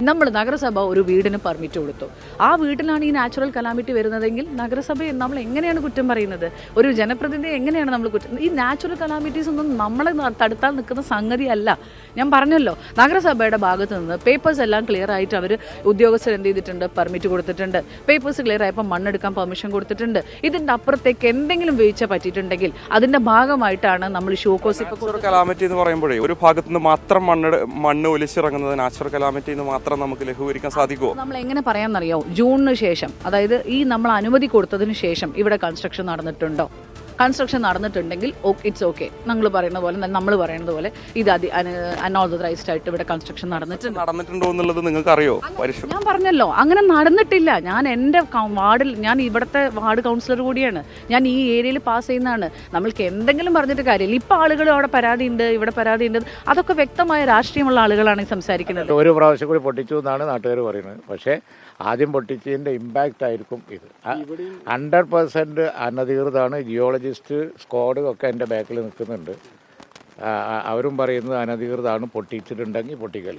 നമ്മൾ നഗരസഭ ഒരു വീടിന് പെർമിറ്റ് കൊടുത്തു. ആ വീട്ടിലാണ് ഈ നാച്ചുറൽ കലാമിറ്റി വരുന്നതെങ്കിൽ നഗരസഭയെ നമ്മൾ എങ്ങനെയാണ് കുറ്റം പറയുന്നത്? ഒരു ജനപ്രതിനിധിയെ എങ്ങനെയാണ് നമ്മൾ കുറ്റം? ഈ നാച്ചുറൽ കലാമിറ്റീസ് ഒന്നും നമ്മളെ തടുത്താൽ നിൽക്കുന്ന സംഗതിയല്ല. ഞാൻ പറഞ്ഞല്ലോ, നഗരസഭയുടെ ഭാഗത്ത് നിന്ന് പേപ്പേഴ്സ് എല്ലാം ക്ലിയർ ആയിട്ട് അവർ ഉദ്യോഗസ്ഥർ എന്ത് ചെയ്തിട്ടുണ്ട്, പെർമിറ്റ് കൊടുത്തിട്ടുണ്ട്. പേപ്പേഴ്സ് ക്ലിയർ ആയപ്പോൾ മണ്ണെടുക്കാൻ പെർമിഷൻ കൊടുത്തിട്ടുണ്ട്. ഇതിൻ്റെ അപ്പുറത്തേക്ക് എന്തെങ്കിലും വീഴ്ച പറ്റിയിട്ടുണ്ടെങ്കിൽ അതിൻ്റെ ഭാഗമായിട്ടാണ് നമ്മൾ ഷോക്കോസ് നാച്ചുറൽ കലാമിറ്റി എന്ന് പറയുമ്പോഴേ ഒരു ഭാഗത്ത് നിന്ന് മാത്രം മണ്ണ് ഒലിച്ചിറങ്ങുന്നത് നാച്ചുറൽ കലാമിറ്റി എന്ന് മാത്രം നമുക്ക് ലഘൂകരിക്കാൻ സാധിക്കുമോ? നമ്മൾ എങ്ങനെ പറയാമെന്നറിയോ? ജൂണിന് ശേഷം, അതായത് ഈ നമ്മൾ അനുമതി കൊടുത്തതിന് ശേഷം ഇവിടെ കൺസ്ട്രക്ഷൻ നടന്നിട്ടുണ്ടോ? കൺസ്ട്രക്ഷൻ നടന്നിട്ടുണ്ടെങ്കിൽ ഇറ്റ്സ് ഓക്കെ. നമ്മൾ പറയുന്നത് പോലെ ഇത് അൺഓതറൈസ്ഡ് ആയിട്ട് ഇവിടെ കൺസ്ട്രക്ഷൻ നടന്നിട്ടുണ്ടോ എന്നുള്ളത് നിങ്ങൾക്ക് അറിയോ? ഞാൻ പറഞ്ഞല്ലോ, അങ്ങനെ നടന്നിട്ടില്ല. ഞാൻ എൻ്റെ വാർഡിൽ, ഞാൻ ഇവിടുത്തെ വാർഡ് കൗൺസിലർ കൂടിയാണ്. ഞാൻ ഈ ഏരിയയിൽ പാസ് ചെയ്യുന്നതാണ്. നമ്മൾക്ക് എന്തെങ്കിലും പറഞ്ഞിട്ട് കാര്യമില്ല. ഇപ്പം ആളുകൾ അവിടെ പരാതിയുണ്ട്, ഇവിടെ പരാതിയുണ്ട്, അതൊക്കെ വ്യക്തമായ രാഷ്ട്രീയമുള്ള ആളുകളാണ് ഈ സംസാരിക്കുന്നത്. ഒരു പ്രാവശ്യം കൂടി പൊട്ടിച്ചു എന്നാണ് നാട്ടുകാർ പറയുന്നത്. പക്ഷേ ആദ്യം പൊട്ടിച്ചതിൻ്റെ ഇമ്പാക്റ്റ് ആയിരിക്കും ഇത്. 100% അനധികൃതമാണ്. ജിയോളജിസ്റ്റ് സ്ക്വാഡ് ഒക്കെ എൻ്റെ ബാക്കിൽ നിൽക്കുന്നുണ്ട്. അവരും പറയുന്നത് അനധികൃതമാണ്, പൊട്ടിച്ചിട്ടുണ്ടെങ്കിൽ പൊട്ടിക്കൽ.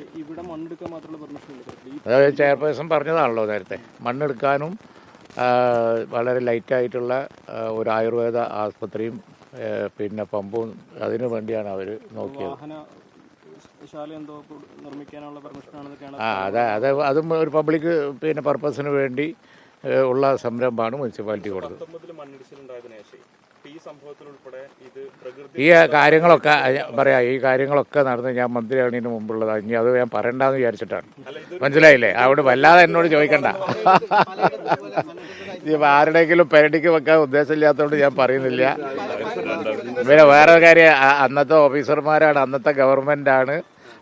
അതായത് ചെയർപേഴ്സൺ പറഞ്ഞതാണല്ലോ നേരത്തെ, മണ്ണെടുക്കാനും വളരെ ലൈറ്റായിട്ടുള്ള ഒരു ആയുർവേദ ആസ്പത്രിയും പിന്നെ പമ്പും അതിനു വേണ്ടിയാണ് അവർ നോക്കിയത്. അതും ഒരു പബ്ലിക് പിന്നെ പർപ്പസിന് വേണ്ടി ഉള്ള സംരംഭമാണ് മുനിസിപ്പാലിറ്റി കൊടുത്തത്. ഈ കാര്യങ്ങളൊക്കെ പറയാം, ഈ കാര്യങ്ങളൊക്കെ നടന്ന് ഞാൻ മന്ത്രിയാണതിന് മുമ്പുള്ളതാണ്. ഇനി അത് ഞാൻ പറയണ്ടെന്ന് വിചാരിച്ചിട്ടാണ്. മനസ്സിലായില്ലേ? അവിടെ വല്ലാതെ എന്നോട് ചോദിക്കണ്ട. ആരുടെയെങ്കിലും പെരടിക്ക് വെക്കാൻ ഉദ്ദേശമില്ലാത്തതുകൊണ്ട് ഞാൻ പറയുന്നില്ല. പിന്നെ വേറെ കാര്യം, അന്നത്തെ ഓഫീസർമാരാണ്, അന്നത്തെ ഗവൺമെൻറ്റാണ്,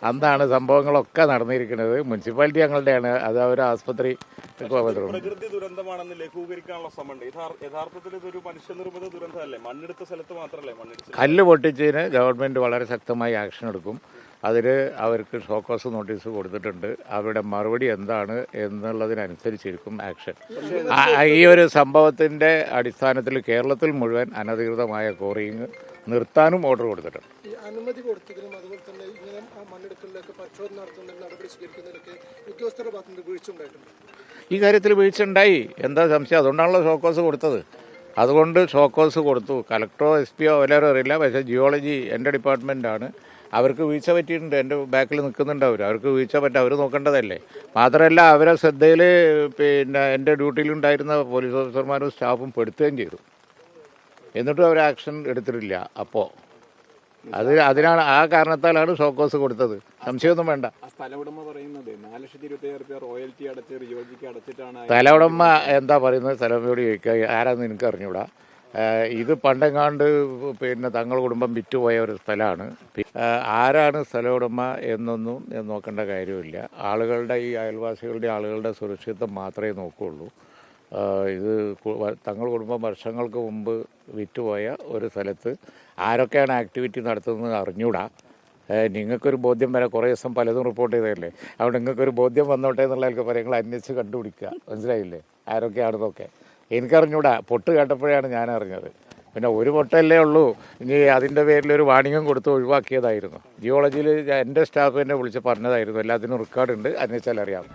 അന്നാണ് സംഭവങ്ങളൊക്കെ നടന്നിരിക്കുന്നത്. മുനിസിപ്പാലിറ്റി ഞങ്ങളുടെയാണ്. അത് അവർ ആസ്പത്രി പ്രകൃതി ദുരന്തമാണെന്ന് ലഘൂകരിക്കാനുള്ള ശ്രമമുണ്ട്. യഥാർത്ഥത്തിൽ ഇതൊരു മനുഷ്യനിർമ്മിത ദുരന്തമല്ലേ? മണ്ണെടുത്ത സ്ഥലത്ത് മാത്രമല്ലേ മണ്ണെടുത്ത്? കല്ല് പൊട്ടിച്ചതിന് ഗവൺമെൻറ് വളരെ ശക്തമായി ആക്ഷൻ എടുക്കും. അതിന് അവർക്ക് ഷോക്കോസ് നോട്ടീസ് കൊടുത്തിട്ടുണ്ട്. അവരുടെ മറുപടി എന്താണ് എന്നുള്ളതിനനുസരിച്ചിരിക്കും ആക്ഷൻ. ഈ ഒരു സംഭവത്തിൻ്റെ അടിസ്ഥാനത്തിൽ കേരളത്തിൽ മുഴുവൻ അനധികൃതമായ ക്വാറിയിങ് നിർത്താനും ഓർഡർ കൊടുത്തിട്ടുണ്ട്. അനുമതി കൊടുത്തതിനും അതുപോലെ തന്നെ ഇങ്ങനെ മണ്ണെടുക്കലിലൊക്കെ പരിശോധന നടത്തുന്നതിന് നടപടി സ്വീകരിക്കുന്നതിലൊക്കെ ഉദ്യോഗസ്ഥരുടെ ഭാഗത്തുനിന്ന് വീഴ്ച ഉണ്ടായിട്ടുണ്ട്. ഈ കാര്യത്തിൽ വീഴ്ച ഉണ്ടായി, എന്താ സംശയം? അതുകൊണ്ടാണല്ലോ ഷോക്കോസ് കൊടുത്തത്. അതുകൊണ്ട് ഷോക്കോസ് കൊടുത്തു. കലക്ടറോ എസ് പിയോ എല്ലാവരും അറിയില്ല. പക്ഷേ ജിയോളജി എൻ്റെ ഡിപ്പാർട്ട്മെൻറ്റാണ്. അവർക്ക് വീഴ്ച പറ്റിയിട്ടുണ്ട്. എൻ്റെ ബാക്കിൽ നിൽക്കുന്നുണ്ട്. അവർക്ക് വീഴ്ച പറ്റുക അവർ നോക്കേണ്ടതല്ലേ. മാത്രമല്ല അവരെ ശ്രദ്ധയിൽ പിന്നെ എൻ്റെ ഡ്യൂട്ടിയിലുണ്ടായിരുന്ന പോലീസ് ഓഫീസർമാരും സ്റ്റാഫും പെടുത്തുകയും ചെയ്തു. എന്നിട്ടും അവർ ആക്ഷൻ എടുത്തിട്ടില്ല. അപ്പോൾ അതിനാണ്, ആ കാരണത്താലാണ് ഷോക്കോസ് കൊടുത്തത്. സംശയമൊന്നും വേണ്ട. സ്ഥലമുടമ എന്താ പറയുന്നത്? സ്ഥലമയോട് ചോദിക്കുക, ആരാന്ന് എനിക്ക് അറിഞ്ഞൂടാ. ഇത് പണ്ടെങ്ങാണ്ട് പിന്നെ തങ്ങളുടെ കുടുംബം വിറ്റുപോയ ഒരു സ്ഥലമാണ്. ആരാണ് സ്ഥലമുടമ എന്നൊന്നും നോക്കേണ്ട കാര്യമില്ല. ആളുകളുടെ, ഈ അയൽവാസികളുടെ ആളുകളുടെ സുരക്ഷിതത്വം മാത്രമേ നോക്കുകയുള്ളൂ. ഇത് തങ്ങളുടെ കുടുംബം വർഷങ്ങൾക്ക് മുമ്പ് വിറ്റുപോയ ഒരു സ്ഥലത്ത് ആരൊക്കെയാണ് ആക്ടിവിറ്റി നടത്തുന്നത് അറിഞ്ഞൂടാ. നിങ്ങൾക്കൊരു ബോധ്യം വരെ, കുറേ ദിവസം പലതും റിപ്പോർട്ട് ചെയ്തതല്ലേ, അവിടെ നിങ്ങൾക്കൊരു ബോധ്യം വന്നോട്ടെ എന്നുള്ളതൊക്കെ കാര്യങ്ങൾ അന്വേഷിച്ച് കണ്ടുപിടിക്കുക. മനസ്സിലായില്ലേ ആരൊക്കെയാണെന്നൊക്കെ? എനിക്കറിഞ്ഞൂടാ. പൊട്ട് കേട്ടപ്പോഴാണ് ഞാൻ അറിഞ്ഞത്. പിന്നെ ഒരു പൊട്ടല്ലേ ഉള്ളൂ. ഇനി അതിൻ്റെ പേരിലൊരു വാണിംഗും കൊടുത്ത് ഒഴിവാക്കിയതായിരുന്നു. ജിയോളജിയിൽ എൻ്റെ സ്റ്റാഫ് എന്നെ വിളിച്ച് പറഞ്ഞതായിരുന്നു. എല്ലാത്തിനും റെക്കോർഡുണ്ട്, അന്വേഷിച്ചാൽ അറിയാം.